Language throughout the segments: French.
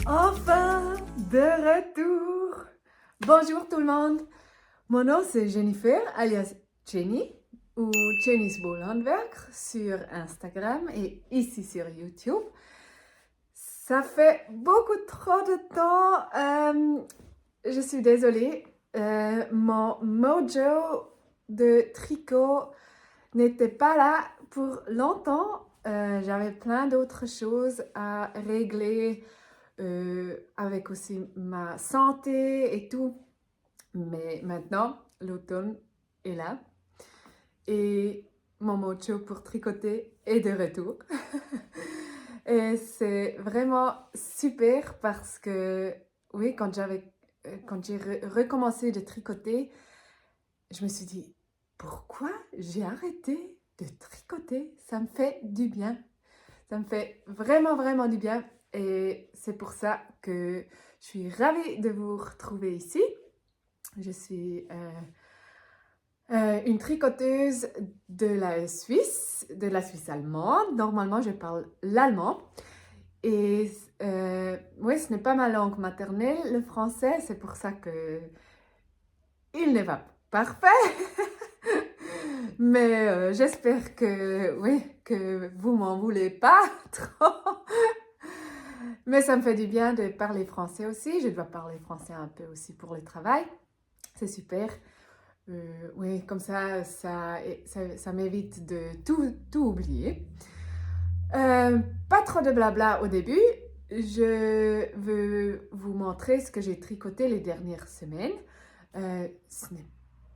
Enfin, de retour! Bonjour tout le monde! Mon nom c'est Jennifer, alias Jenny, ou Jenny's Bolhandwerk sur Instagram et ici sur YouTube. Ça fait beaucoup trop de temps, je suis désolée, mon mojo de tricot n'était pas là pour longtemps. J'avais plein d'autres choses à régler, avec aussi ma santé et tout. Mais maintenant, l'automne est là et mon mojo pour tricoter est de retour. Et c'est vraiment super parce que, oui, quand j'ai recommencé de tricoter, je me suis dit, pourquoi j'ai arrêté de tricoter? Ça me fait du bien. Ça me fait vraiment, vraiment du bien. Et c'est pour ça que je suis ravie de vous retrouver ici. Je suis une tricoteuse de la Suisse allemande. Normalement, je parle l'allemand. Et oui, ce n'est pas ma langue maternelle, le français. C'est pour ça que il n'est pas parfait. Mais j'espère que, oui, que vous m'en voulez pas trop. Mais ça me fait du bien de parler français aussi. Je dois parler français un peu aussi pour le travail. C'est super. Oui, comme ça m'évite de tout oublier. Pas trop de blabla au début. Je veux vous montrer ce que j'ai tricoté les dernières semaines. Ce n'est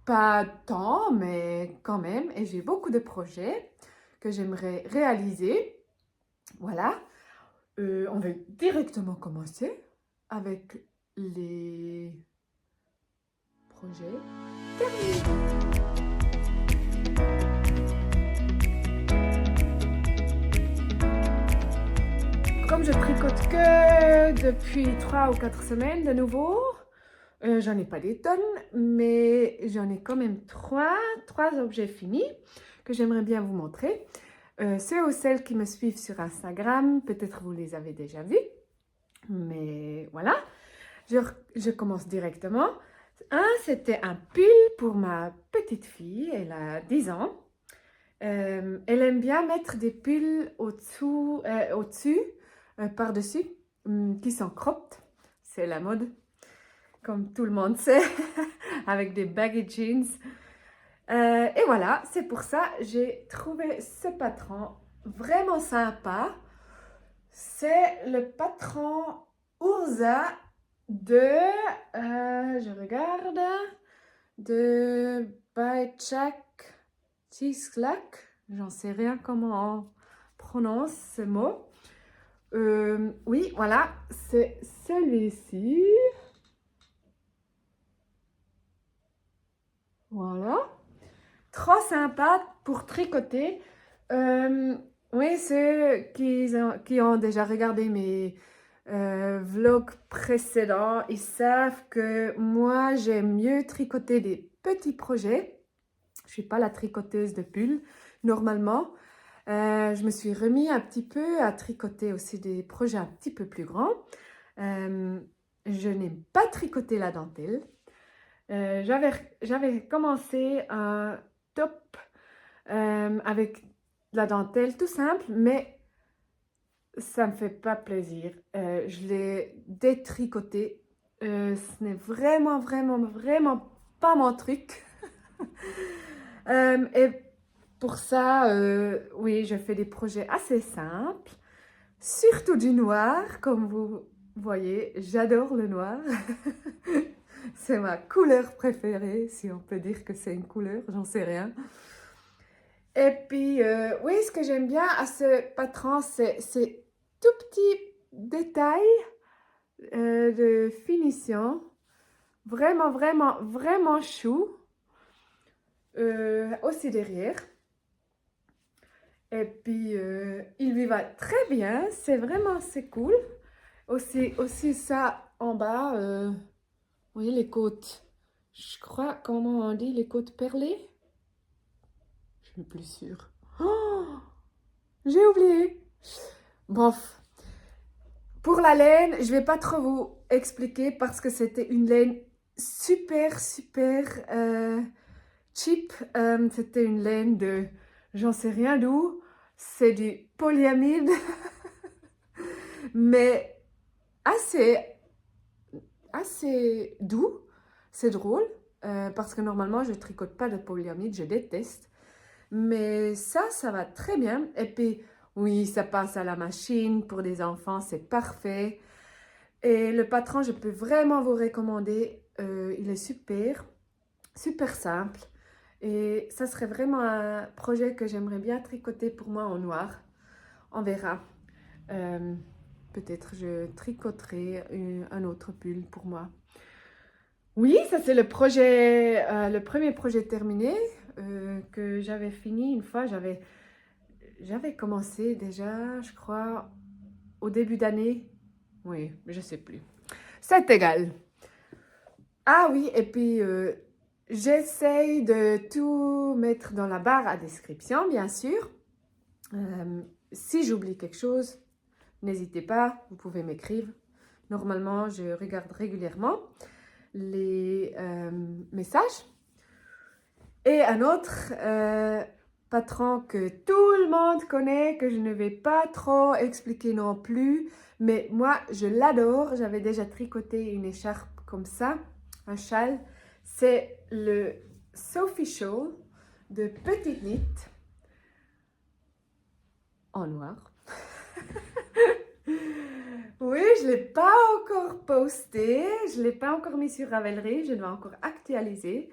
pas tant, mais quand même. Et j'ai beaucoup de projets que j'aimerais réaliser. Voilà. On va directement commencer avec les projets terminés. Comme je tricote que depuis 3 ou 4 semaines de nouveau, j'en ai pas des tonnes, mais j'en ai quand même trois objets finis que j'aimerais bien vous montrer. Ceux ou celles qui me suivent sur Instagram, peut-être vous les avez déjà vus, mais voilà. Je commence directement. C'était un pull pour ma petite fille, elle a 10 ans. Elle aime bien mettre des pulls au-dessus, par-dessus, qui sont cropped. C'est la mode, comme tout le monde sait, avec des baggy jeans. Et voilà, c'est pour ça que j'ai trouvé ce patron vraiment sympa. C'est le patron Urza je regarde, de Bajak Tislak. J'en sais rien comment on prononce ce mot. Oui, voilà, c'est celui-ci. Voilà. Trop sympa pour tricoter. Oui, ceux qui ont déjà regardé mes vlogs précédents, ils savent que moi, j'aime mieux tricoter des petits projets. Je ne suis pas la tricoteuse de pulls, normalement. Je me suis remis un petit peu à tricoter aussi des projets un petit peu plus grands. Je n'aime pas tricoter la dentelle. J'avais commencé un top avec la dentelle tout simple, mais ça ne me fait pas plaisir. Je l'ai détricoté. Ce n'est vraiment, vraiment, vraiment pas mon truc. Et pour ça, oui, je fais des projets assez simples, surtout du noir, comme vous voyez, j'adore le noir. C'est ma couleur préférée, si on peut dire que c'est une couleur, j'en sais rien. Et puis, oui, ce que j'aime bien à ce patron, c'est ces tout petits détails de finition. Vraiment, vraiment, vraiment chou. Aussi derrière. Et puis, il lui va très bien. C'est cool. Aussi ça en bas, vous voyez les côtes. Je crois, comment on dit, les côtes perlées? Je suis plus sûre. Oh, j'ai oublié. Bref. Pour la laine, je ne vais pas trop vous expliquer parce que c'était une laine super cheap. C'était une laine de, j'en sais rien d'où, c'est du polyamide, mais assez doux. C'est drôle parce que normalement je tricote pas de polyamide, je déteste. Mais ça va très bien. Et puis oui, ça passe à la machine pour des enfants, c'est parfait. Et le patron, je peux vraiment vous recommander. Il est super simple. Et ça serait vraiment un projet que j'aimerais bien tricoter pour moi en noir. On verra. Peut-être je tricoterai un autre pull pour moi. Oui, ça c'est le premier projet terminé que j'avais fini une fois. J'avais commencé déjà, je crois, au début d'année. Oui, je ne sais plus. C'est égal. Ah oui, et puis j'essaye de tout mettre dans la barre à description, bien sûr. Si j'oublie quelque chose, n'hésitez pas, vous pouvez m'écrire. Normalement, je regarde régulièrement les messages. Et un autre patron que tout le monde connaît, que je ne vais pas trop expliquer non plus, mais moi, je l'adore. J'avais déjà tricoté une écharpe comme ça, un châle. C'est le Sophie Shawl de Petite Knit en noir. Oui, je ne l'ai pas encore posté, je ne l'ai pas encore mis sur Ravelry, je dois encore actualiser.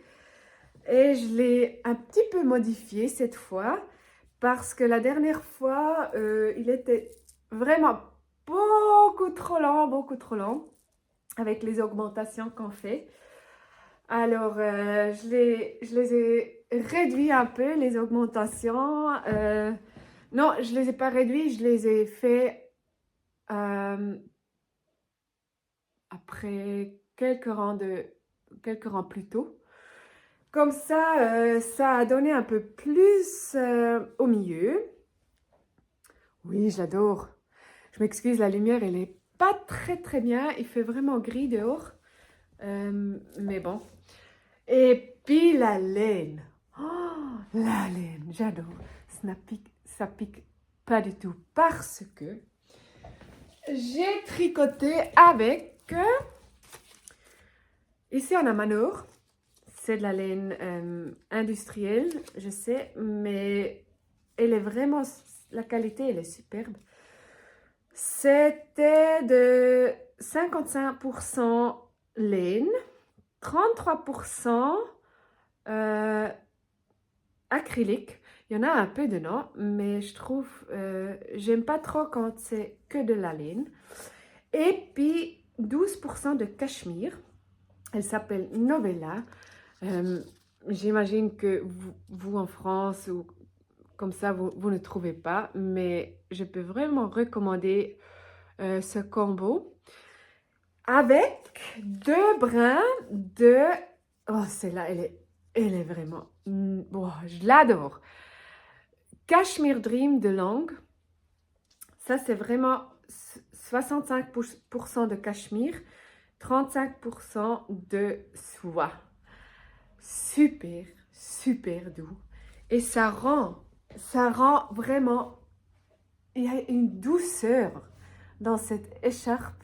Et je l'ai un petit peu modifié cette fois parce que la dernière fois, il était vraiment beaucoup trop lent avec les augmentations qu'on fait. Alors, je les ai réduits un peu, les augmentations. Non, je ne les ai pas réduits, je les ai fait après quelques rangs plus tôt. Comme ça, ça a donné un peu plus au milieu. Oui, j'adore. Je m'excuse, la lumière, elle n'est pas très bien. Il fait vraiment gris dehors. Mais bon. Et puis la laine. Oh, la laine, j'adore. Ça pique pas du tout parce que j'ai tricoté avec... ici, on a Manor. C'est de la laine industrielle, je sais, mais elle est vraiment... La qualité, elle est superbe. C'était de 55% laine, 33% acrylique. Il y en a un peu dedans, mais je trouve... j'aime pas trop quand c'est que de la laine. Et puis 12% de cachemire. Elle s'appelle Novella. J'imagine que vous en France ou comme ça, vous ne trouvez pas, mais je peux vraiment recommander ce combo avec 2 brins de... Oh, celle-là, elle est vraiment... Oh, je l'adore. Cashmere Dream de Lange. Ça, c'est vraiment 65% de cachemire, 35% de soie. Super doux. Et ça rend vraiment, il y a une douceur dans cette écharpe.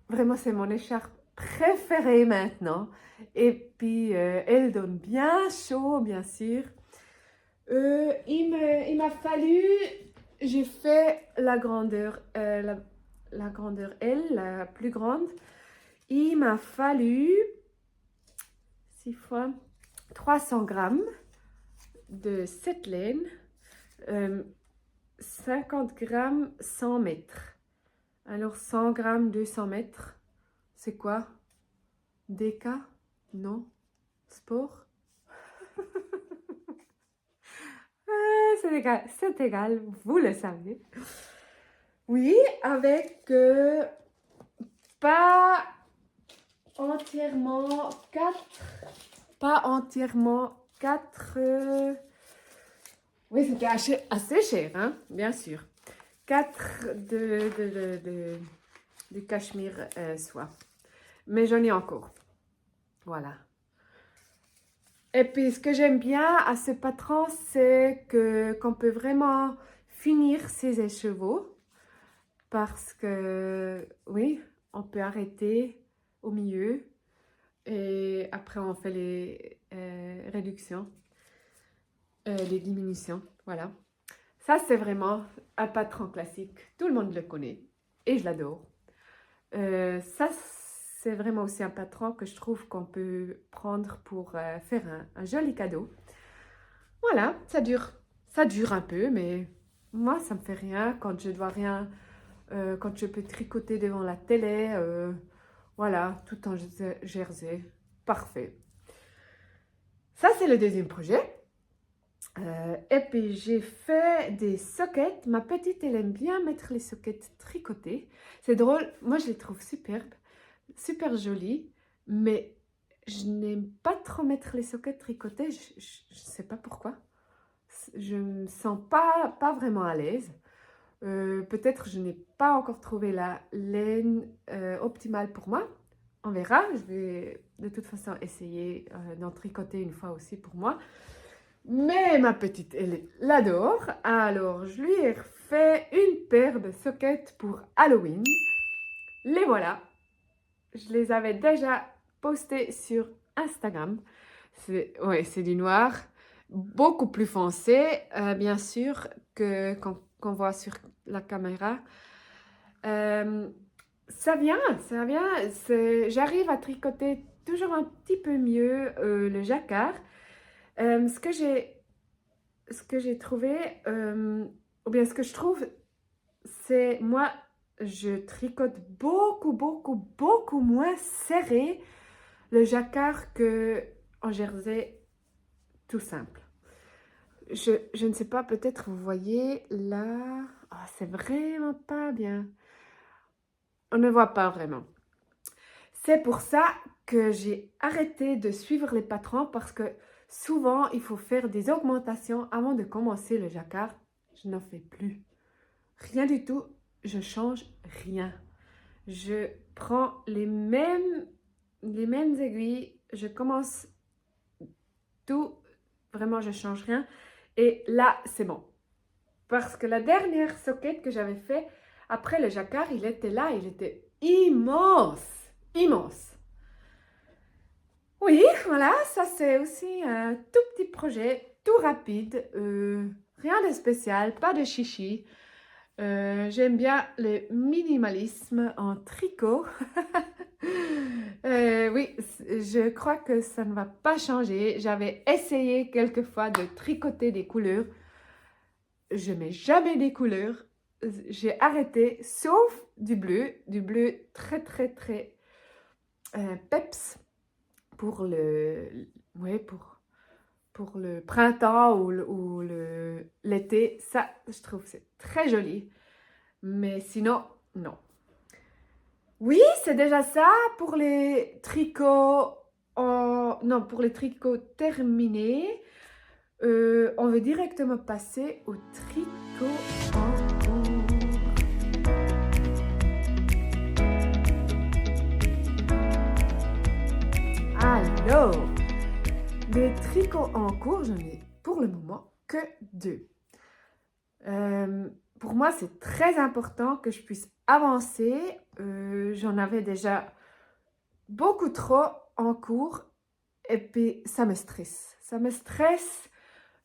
Vraiment, c'est mon écharpe préférée maintenant. Et puis, elle donne bien chaud, bien sûr. Il m'a fallu, j'ai fait la grandeur, la grandeur L, la plus grande. Il m'a fallu 6 fois 300 grammes de cette laine, 50 grammes 100 mètres. Alors 100 grammes 200 mètres, c'est quoi? DK? Non? Sport? C'est égal, vous le savez. Oui, avec pas entièrement 4. Oui, c'était assez cher, hein, bien sûr. 4 du cachemire soie. Mais j'en ai encore. Voilà. Et puis, ce que j'aime bien à ce patron, c'est qu'on peut vraiment finir ses écheveaux. Parce que, oui, on peut arrêter au milieu. Et après, on fait les réductions, les diminutions. Voilà. Ça, c'est vraiment un patron classique. Tout le monde le connaît. Et je l'adore. Ça, c'est vraiment aussi un patron que je trouve qu'on peut prendre pour faire un joli cadeau. Voilà, ça dure un peu, mais moi, ça me fait rien quand je dois rien, quand je peux tricoter devant la télé, voilà, tout en jersey. Parfait. Ça, c'est le deuxième projet. Et puis, j'ai fait des sockets. Ma petite, elle aime bien mettre les sockets tricotés. C'est drôle, moi, je les trouve superbes, super jolis, mais je n'aime pas trop mettre les sockets tricotés. Je ne sais pas pourquoi. Je ne me sens pas vraiment à l'aise. Peut-être je n'ai pas encore trouvé la laine optimale pour moi. On verra. Je vais de toute façon essayer d'en tricoter une fois aussi pour moi. Mais ma petite, elle l'adore. Alors, je lui ai fait une paire de sockets pour Halloween. Les voilà. Je les avais déjà postés sur Instagram. C'est du noir, beaucoup plus foncé, bien sûr, que qu'on voit sur la caméra. Ça vient. J'arrive à tricoter toujours un petit peu mieux le jacquard. Ce que j'ai trouvé, ou bien ce que je trouve, c'est moi, je tricote beaucoup moins serré le jacquard que en jersey tout simple. Je ne sais pas, peut-être vous voyez là, oh, c'est vraiment pas bien. On ne voit pas vraiment. C'est pour ça que j'ai arrêté de suivre les patrons parce que souvent, il faut faire des augmentations avant de commencer le jacquard. Je n'en fais plus. Rien du tout. Je change rien. Je prends les mêmes aiguilles. Je commence tout. Vraiment, je change rien. Et là, c'est bon. Parce que la dernière socket que j'avais fait après le jacquard, il était là. Il était immense. Immense. Oui, voilà, ça c'est aussi un tout petit projet, tout rapide, rien de spécial, pas de chichi. J'aime bien le minimalisme en tricot. Oui, je crois que ça ne va pas changer. J'avais essayé quelquefois de tricoter des couleurs. Je mets jamais des couleurs. J'ai arrêté, sauf du bleu très peps. Pour pour le printemps ou l'été. Ça, je trouve que c'est très joli. Mais sinon, non. Oui, c'est déjà ça pour les tricots. Non, pour les tricots terminés. On veut directement passer au tricot en cours. Alors, des tricots en cours, j'en ai pour le moment que 2. Pour moi, c'est très important que je puisse avancer. J'en avais déjà beaucoup trop en cours et puis ça me stresse. Ça me stresse.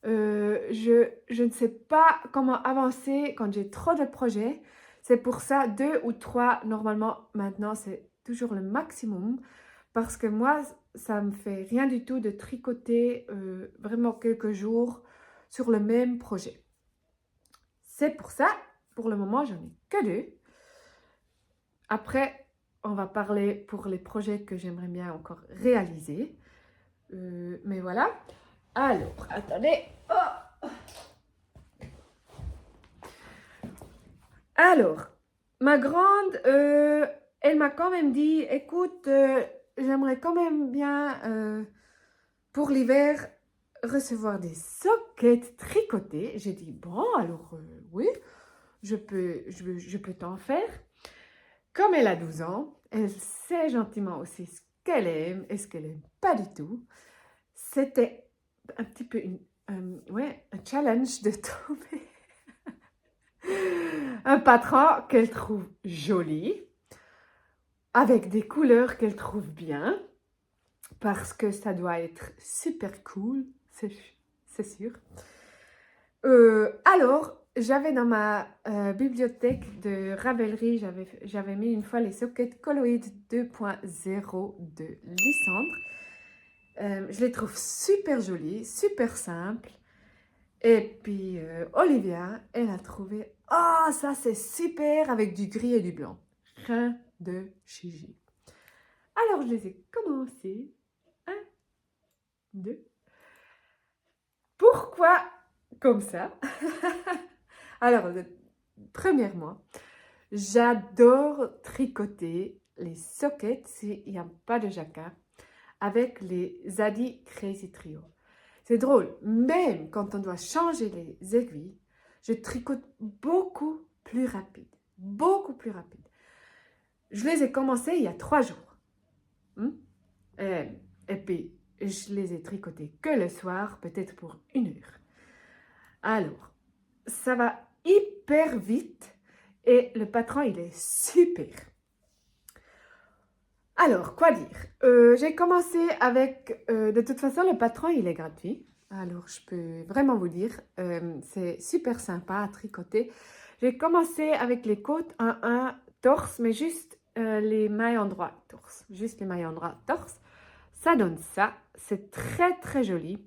Je ne sais pas comment avancer quand j'ai trop de projets. C'est pour ça 2 ou 3, normalement, maintenant, c'est toujours le maximum. Parce que moi, ça me fait rien du tout de tricoter vraiment quelques jours sur le même projet. C'est pour ça, pour le moment, j'en ai que 2. Après, on va parler pour les projets que j'aimerais bien encore réaliser. Mais voilà. Alors, attendez. Oh. Alors, ma grande, elle m'a quand même dit, écoute, j'aimerais quand même bien, pour l'hiver, recevoir des sockets tricotés. J'ai dit, bon, alors, oui, je peux t'en faire. Comme elle a 12 ans, elle sait gentiment aussi ce qu'elle aime et ce qu'elle n'aime pas du tout. C'était un petit peu un challenge de trouver un patron qu'elle trouve joli, avec des couleurs qu'elle trouve bien, parce que ça doit être super cool, c'est sûr. Alors, j'avais dans ma bibliothèque de Ravelry, j'avais mis une fois les sockets Coloid 2.0 de Lysandre. Je les trouve super jolis, super simples. Et puis, Olivia, elle a trouvé, ah, ça c'est super avec du gris et du blanc. Rien de chichi. Alors, je les ai commencés. 1, 2. Pourquoi comme ça? Alors, premièrement, j'adore tricoter les sockets s'il n'y a pas de jacquard avec les Zadie Crazy Trio. C'est drôle, même quand on doit changer les aiguilles, je tricote beaucoup plus rapide. Beaucoup plus rapide. Je les ai commencés il y a 3 jours. Et puis, je les ai tricotés que le soir, peut-être pour 1 heure. Alors, ça va hyper vite et le patron, il est super. Alors, quoi dire? J'ai commencé avec, de toute façon, le patron, il est gratuit. Alors, je peux vraiment vous dire, c'est super sympa à tricoter. J'ai commencé avec les côtes 1-1 torse, mais juste les mailles endroit torse. Juste les mailles endroit torse. Ça donne ça. C'est très, très joli.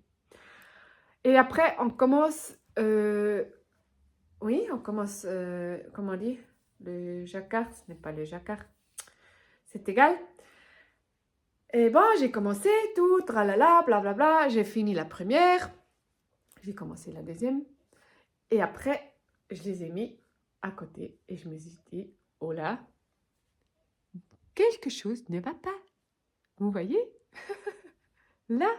Et après, on commence... oui, on commence... comment on dit? Le jacquard, ce n'est pas le jacquard. C'est égal. Et bon, j'ai commencé tout, tralala, blablabla. J'ai fini la première. J'ai commencé la deuxième. Et après, je les ai mis à côté. Et je me suis dit, oh là, quelque chose ne va pas. Vous voyez? Là,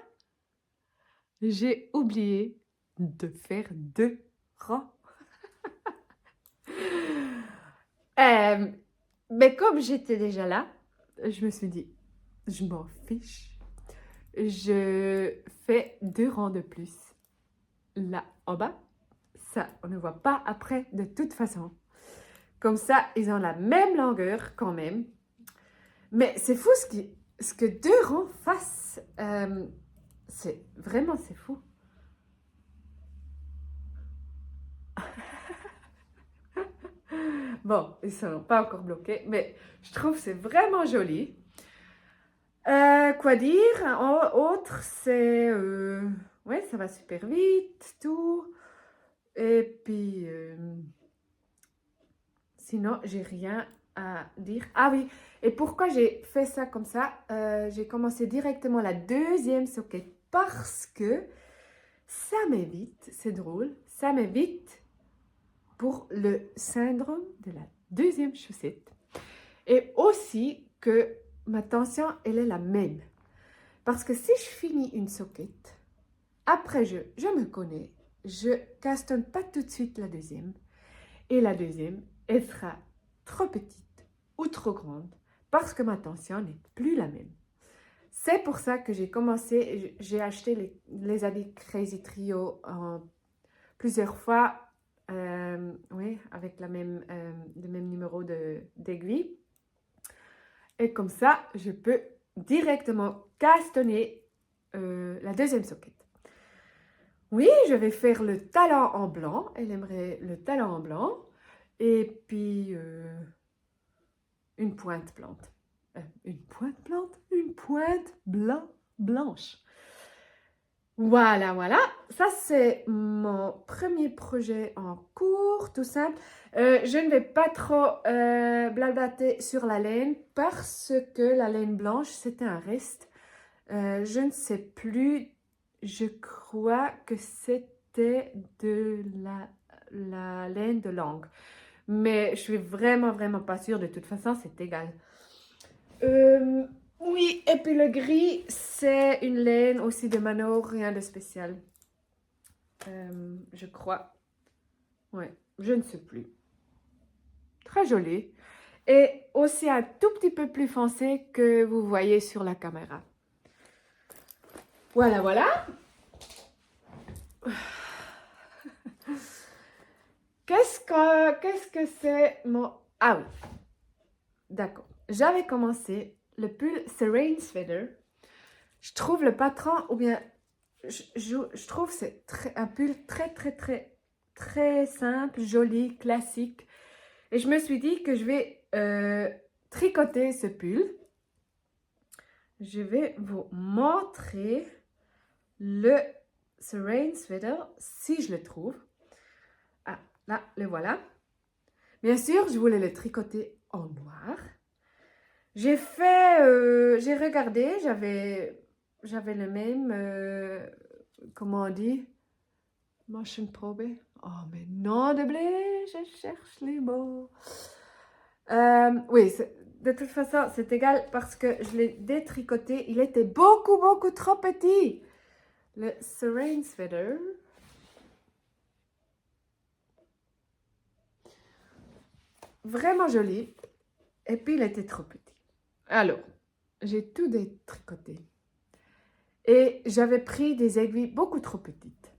j'ai oublié de faire 2 rangs. Mais comme j'étais déjà là, je me suis dit, je m'en fiche. Je fais 2 rangs de plus. Là, en bas, ça, on ne voit pas après de toute façon. Comme ça, ils ont la même longueur quand même. Mais c'est fou ce que 2 rangs fassent. C'est fou. Bon, ils ne sont pas encore bloqués, mais je trouve que c'est vraiment joli. Quoi dire? Autre, c'est... ouais, ça va super vite, tout. Et puis... sinon, j'ai rien à dire. Ah oui, et pourquoi j'ai fait ça comme ça? J'ai commencé directement la deuxième socket parce que ça m'évite, c'est drôle, ça m'évite pour le syndrome de la deuxième chaussette. Et aussi que ma tension, elle est la même. Parce que si je finis une socket, après je me connais, je castanne pas tout de suite la deuxième. Et la deuxième, elle sera trop petite ou trop grande parce que ma tension n'est plus la même. C'est pour ça que j'ai commencé, j'ai acheté les habits Crazy Trio en plusieurs fois, oui, avec le même numéro d'aiguille. Et comme ça, je peux directement castanner la deuxième socket. Oui, je vais faire le talon en blanc. Elle aimerait le talon en blanc. Et puis, une pointe plante. Une pointe plante? Une pointe blanche. Voilà, voilà. Ça, c'est mon premier projet en cours, tout simple. Je ne vais pas trop blablater sur la laine parce que la laine blanche, c'était un reste. Je ne sais plus. Je crois que c'était de la laine de langue. Mais je suis vraiment pas sûre. De toute façon, c'est égal. Oui, et puis le gris, c'est une laine aussi de Manor, rien de spécial. Je crois. Ouais, je ne sais plus. très joli. Et aussi un tout petit peu plus foncé que vous voyez sur la caméra. Voilà, voilà. Qu'est-ce que c'est mon... Ah oui, d'accord. J'avais commencé le pull Serene Sweater. Je trouve le patron, ou bien, je trouve c'est un pull très simple, joli, classique. Et je me suis dit que je vais tricoter ce pull. Je vais vous montrer le Serene Sweater, si je le trouve. Ah, là, le voilà. Bien sûr, je voulais le tricoter en noir. J'ai regardé, j'avais le même, comment on dit, Maschenprobe. Oh, mais non de blé, je cherche les mots. Oui, de toute façon, c'est égal parce que je l'ai détricoté. Il était beaucoup trop petit. Le Serene Sweater. Vraiment joli. Et puis, il était trop petit. Alors, j'ai tout détricoté. Et j'avais pris des aiguilles beaucoup trop petites.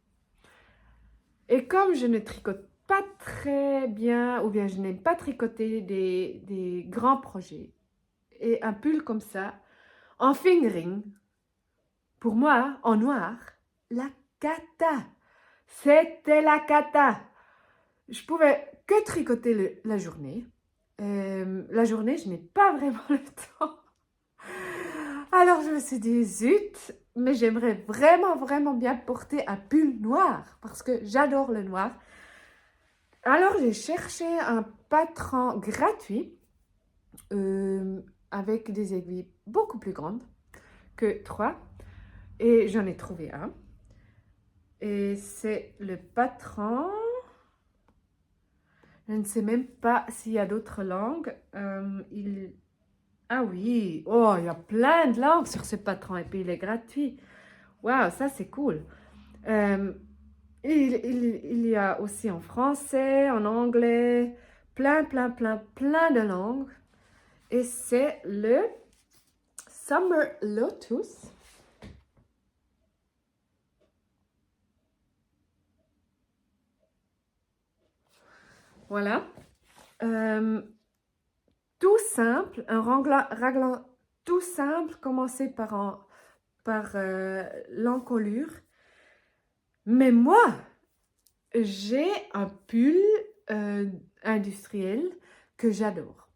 Et comme je ne tricote pas très bien, ou bien je n'aime pas tricoter des grands projets, et un pull comme ça, en fingering, pour moi, en noir, la cata. C'était la cata. Je pouvais que tricoter la journée. La journée, je n'ai pas vraiment le temps. Alors je me suis dit, zut, mais j'aimerais vraiment bien porter un pull noir parce que j'adore le noir. Alors j'ai cherché un patron gratuit avec des aiguilles beaucoup plus grandes que 3 et j'en ai trouvé un. Et c'est le patron, je ne sais même pas s'il y a d'autres langues. Ah oui, oh, il y a plein de langues sur ce patron et puis il est gratuit. Waouh, ça c'est cool. Il y a aussi en français, en anglais, plein de langues. Et c'est le Summer Lotus. Voilà. Tout simple, un raglan tout simple, commencé par l'encolure. Mais moi, j'ai un pull industriel que j'adore.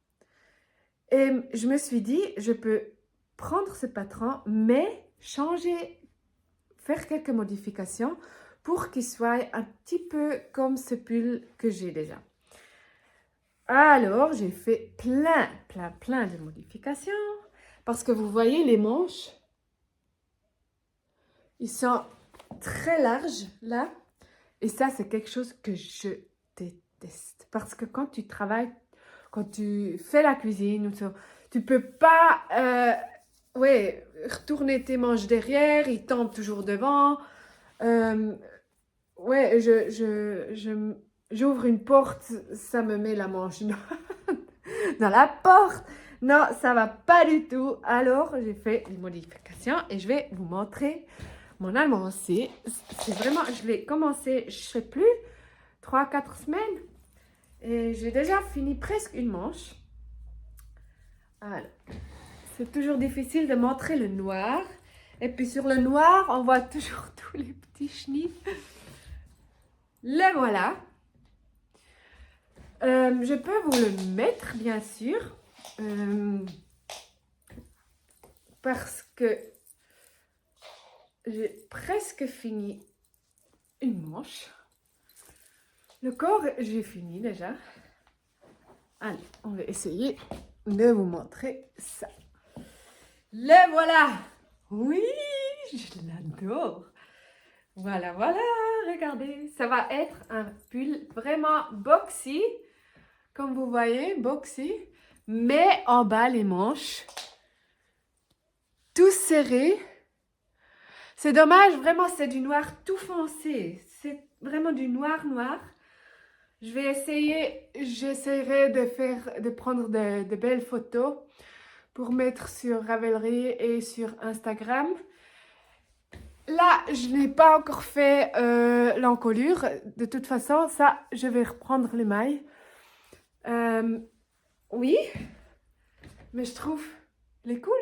Et je me suis dit, je peux prendre ce patron, mais changer, faire quelques modifications pour qu'il soit un petit peu comme ce pull que j'ai déjà. Alors, j'ai fait plein de modifications. Parce que vous voyez, les manches, ils sont très larges, là. Et ça, c'est quelque chose que je déteste. Parce que quand tu travailles, quand tu fais la cuisine, tu peux pas retourner tes manches derrière, ils tombent toujours devant. J'ouvre une porte, ça me met la manche dans la porte. Non, ça va pas du tout. Alors, j'ai fait une modification et je vais vous montrer mon allemand aussi. C'est vraiment, je l'ai commencé, je sais plus, 3-4 semaines. Et j'ai déjà fini presque une manche. Alors, c'est toujours difficile de montrer le noir. Et puis sur le noir, on voit toujours tous les petits chenilles. Le voilà. Je peux vous le mettre, bien sûr. Parce que j'ai presque fini une manche. Le corps, j'ai fini déjà. Allez, on va essayer de vous montrer ça. Le voilà. Oui, je l'adore. Voilà, regardez. Ça va être un pull vraiment boxy. Comme vous voyez, boxy. Mais en bas, les manches, tout serré. C'est dommage, vraiment, c'est du noir tout foncé. C'est vraiment du noir. J'essaierai de prendre de belles photos pour mettre sur Ravelry et sur Instagram. Là, je n'ai pas encore fait l'encolure. De toute façon, ça, je vais reprendre les mailles. Oui, mais je trouve les cool.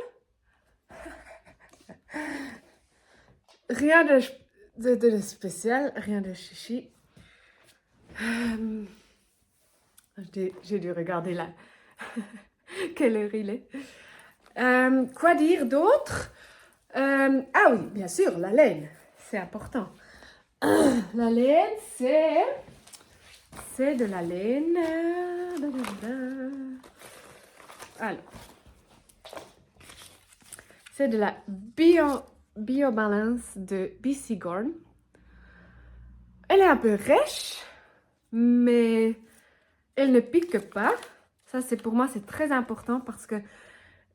Rien de spécial, rien de chichi. J'ai dû regarder là. Quelle heure il est. Quoi dire d'autre? Ah oui, bien sûr, la laine. C'est important. La laine, c'est de la laine. Alors, c'est de la BioBalance de BC Gorn. Elle est un peu rêche, mais elle ne pique pas. Ça, c'est pour moi, c'est très important parce que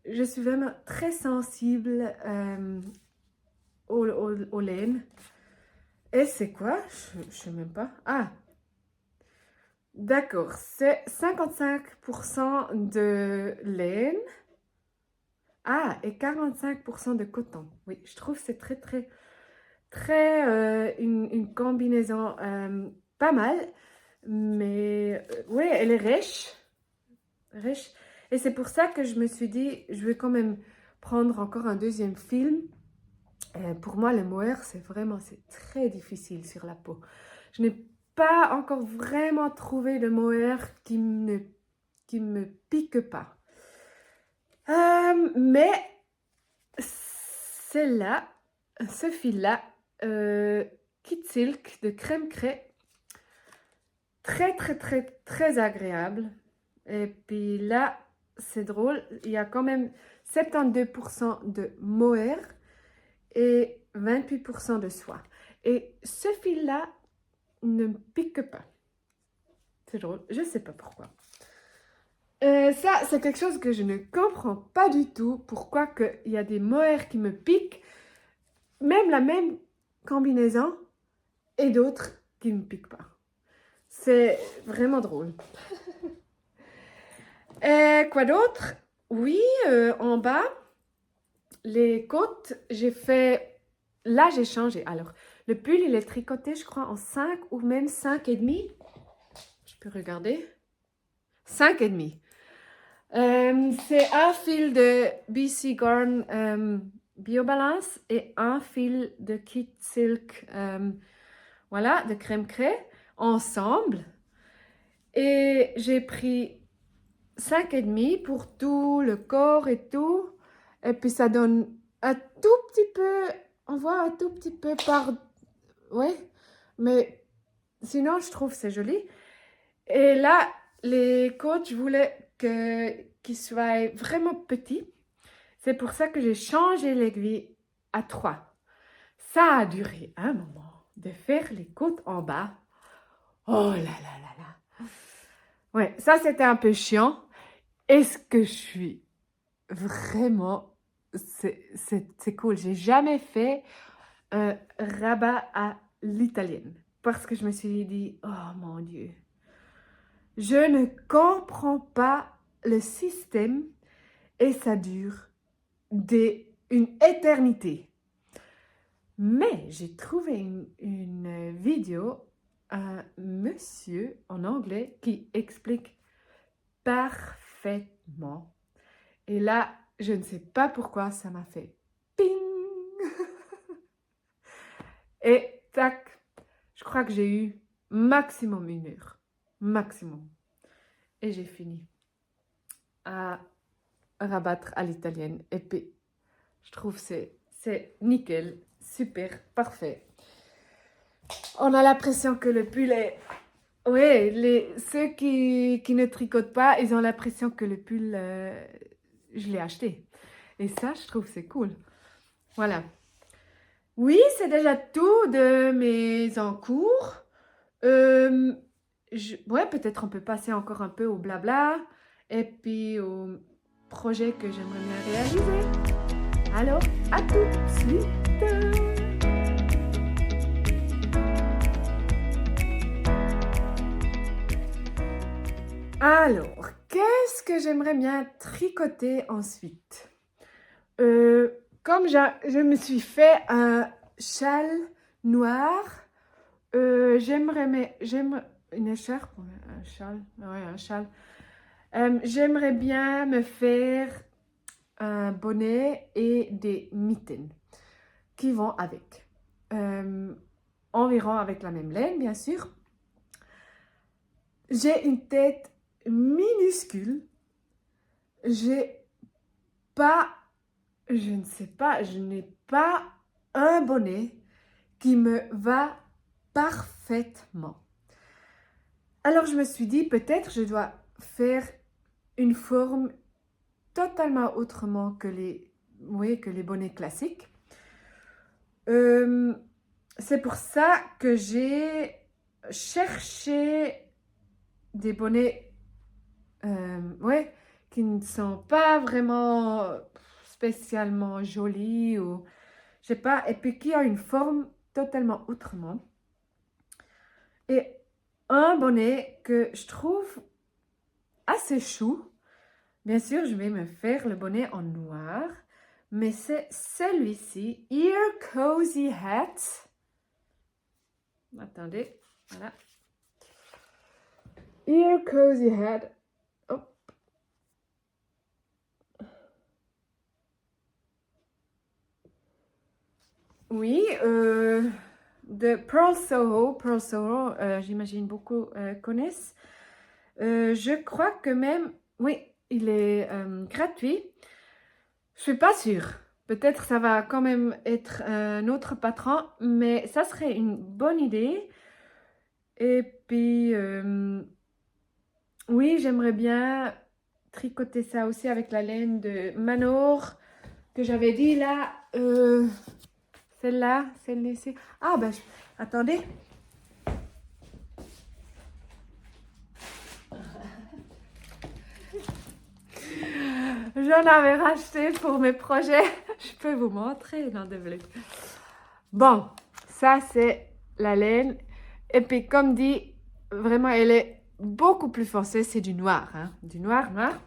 je suis vraiment très sensible aux laines. Et c'est quoi? Je ne sais même pas. Ah, d'accord. C'est 55% de laine. Ah, et 45% de coton. Oui, je trouve que c'est très une combinaison pas mal. Mais ouais, elle est riche. Et c'est pour ça que je me suis dit, je vais quand même prendre encore un deuxième film. Pour moi, le mohair, c'est très difficile sur la peau. Je n'ai pas encore vraiment trouvé le mohair qui me pique pas. Mais celle-là, ce fil-là, Kit Silk de crème craie, très agréable. Et puis là, c'est drôle, il y a quand même 72% de mohair et 28% de soie. Et ce fil-là ne me pique pas. C'est drôle, je ne sais pas pourquoi. Ça, c'est quelque chose que je ne comprends pas du tout. Pourquoi il y a des mohairs qui me piquent, même la même combinaison, et d'autres qui ne me piquent pas. C'est vraiment drôle. Quoi d'autre? Oui, en bas, les côtes, là, j'ai changé. Alors, le pull, il est tricoté, je crois, en 5 ou même 5,5. Je peux regarder. 5,5. C'est un fil de BC Gorn BioBalance et un fil de Kit Silk, voilà, de crème craie, ensemble. Et j'ai pris 5,5 pour tout le corps et tout. Et puis ça donne un tout petit peu, on voit un tout petit peu par... Ouais, mais sinon je trouve c'est joli. Et là, les côtes, je voulais qu'ils soient vraiment petits. C'est pour ça que j'ai changé l'aiguille à 3. Ça a duré un moment de faire les côtes en bas. Oh là là là là. Ouais, ça c'était un peu chiant. Est-ce que je suis vraiment... C'est cool. J'ai jamais fait un rabat à l'italienne. Parce que je me suis dit, oh mon Dieu. Je ne comprends pas le système et ça dure une éternité. Mais j'ai trouvé une vidéo, un monsieur en anglais qui explique parfaitement. Et là, je ne sais pas pourquoi ça m'a fait ping. Et tac, je crois que j'ai eu maximum 1 heure. Maximum. Et j'ai fini à rabattre à l'italienne. Et puis, je trouve que c'est nickel, super, parfait. On a l'impression que le pull est... Oui, ceux qui ne tricotent pas, ils ont l'impression que le pull, je l'ai acheté. Et ça, je trouve c'est cool. Voilà. Oui, c'est déjà tout de mes encours. Ouais, peut-être on peut passer encore un peu au blabla et puis au projet que j'aimerais bien réaliser. Alors, à tout de suite! Alors, qu'est-ce que j'aimerais bien tricoter ensuite? Comme je me suis fait un châle noir, j'aimerais une écharpe, un châle, ouais, un châle. J'aimerais bien me faire un bonnet et des mitaines qui vont avec. Environ avec la même laine, bien sûr. J'ai une tête minuscule. J'ai pas, je ne sais pas, je n'ai pas un bonnet qui me va parfaitement. Alors je me suis dit, peut-être je dois faire une forme totalement autrement que que les bonnets classiques. C'est pour ça que j'ai cherché des bonnets qui ne sont pas vraiment spécialement jolis ou je sais pas, et puis qui ont une forme totalement autrement. Et un bonnet que je trouve assez chou. Bien sûr, je vais me faire le bonnet en noir, mais c'est celui-ci, Ear Cozy Hat. Attendez, voilà. Ear Cozy Hat. Hop. Oui, de Pearl Soho. Pearl Soho, j'imagine beaucoup connaissent. Je crois que même, oui, il est gratuit. Je suis pas sûre. Peut-être ça va quand même être un autre patron, mais ça serait une bonne idée. Et puis, oui, j'aimerais bien tricoter ça aussi avec la laine de Manor que j'avais dit là. Celle-là, celle-ci. Ah ben, attendez. J'en avais racheté pour mes projets. Je peux vous montrer, non, de bleu. Bon, ça c'est la laine. Et puis comme dit, vraiment elle est beaucoup plus foncée, c'est du noir. Hein? Du noir, noir.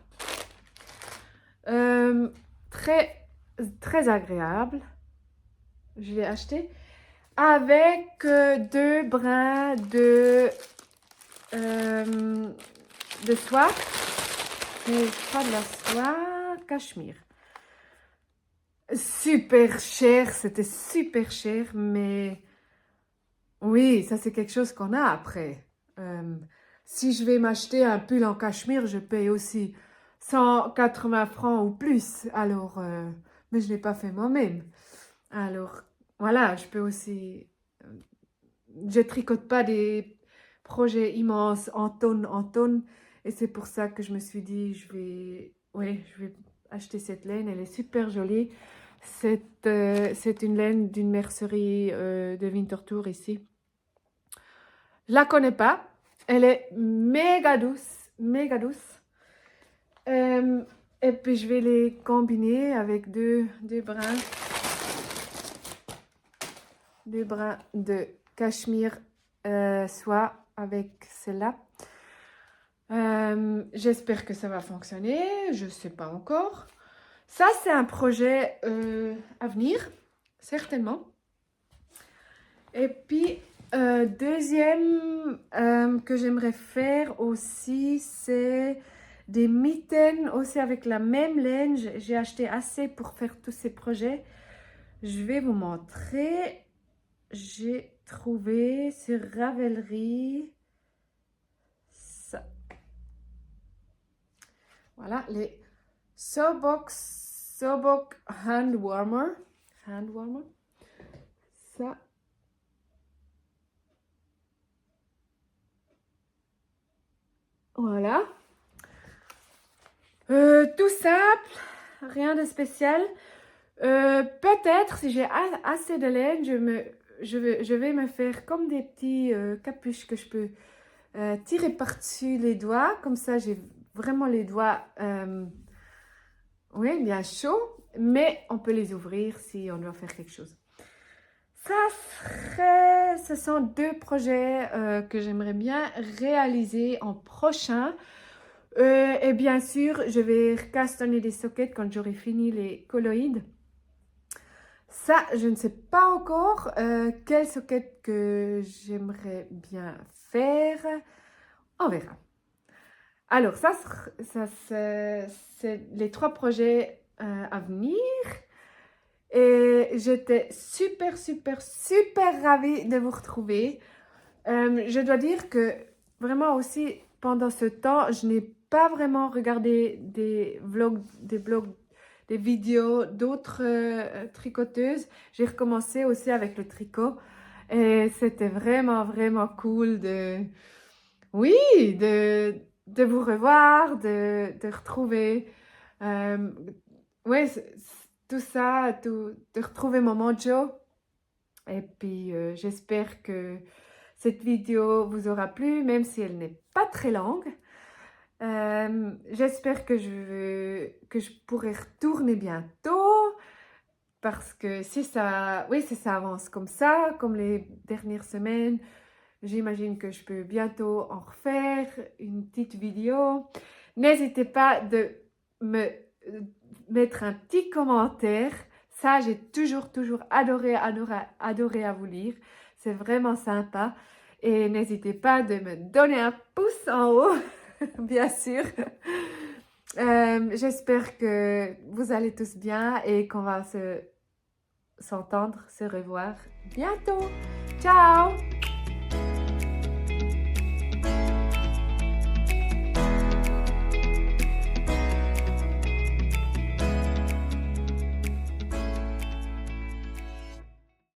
Très, très agréable. Je l'ai acheté. Avec deux brins de soie. C'est pas de la soie, cachemire. Super cher, c'était super cher, mais oui, ça c'est quelque chose qu'on a après. Si je vais m'acheter un pull en cachemire, je paye aussi 180 francs ou plus. Alors, mais je ne l'ai pas fait moi-même. Alors, voilà, je peux aussi... Je tricote pas des projets immenses en tonnes. Et c'est pour ça que je me suis dit, je vais acheter cette laine. Elle est super jolie. C'est une laine d'une mercerie de Winterthur ici. Je la connais pas. Elle est méga douce, méga douce. Et puis je vais les combiner avec deux brins de cachemire soie avec celle-là. J'espère que ça va fonctionner. Je ne sais pas encore. Ça, c'est un projet à venir, certainement. Et puis, deuxième que j'aimerais faire aussi, c'est des mitaines aussi avec la même laine. J'ai acheté assez pour faire tous ces projets. Je vais vous montrer. J'ai trouvé sur Ravelry ça. Voilà, les Sobok Hand Warmer. Ça. Voilà. Tout simple, rien de spécial. Peut-être, si j'ai assez de laine, je vais me faire comme des petits capuches que je peux tirer par-dessus les doigts. Comme ça, j'ai vraiment les doigts bien chauds. Mais on peut les ouvrir si on doit faire quelque chose. Ce sont deux projets que j'aimerais bien réaliser en prochain. Et bien sûr, je vais castanner des sockets quand j'aurai fini les colloïdes. Ça, je ne sais pas encore quel socket que j'aimerais bien faire. On verra. Alors, c'est les 3 projets à venir. Et j'étais super, super, super ravie de vous retrouver. Je dois dire que vraiment aussi, pendant ce temps, je n'ai pas vraiment regardé des vlogs, des vidéos d'autres tricoteuses. J'ai recommencé aussi avec le tricot. Et c'était vraiment, vraiment cool oui, de vous revoir, de retrouver, ouais, tout ça, de retrouver mon mojo. Et puis, j'espère que cette vidéo vous aura plu, même si elle n'est pas très longue. J'espère que je pourrai retourner bientôt. Parce que si ça, oui, si ça avance comme ça, comme les dernières semaines, j'imagine que je peux bientôt en refaire une petite vidéo. N'hésitez pas de me mettre un petit commentaire. Ça, j'ai toujours adoré à vous lire. C'est vraiment sympa. Et n'hésitez pas de me donner un pouce en haut, bien sûr. J'espère que vous allez tous bien et qu'on va s'entendre, se revoir bientôt. Ciao!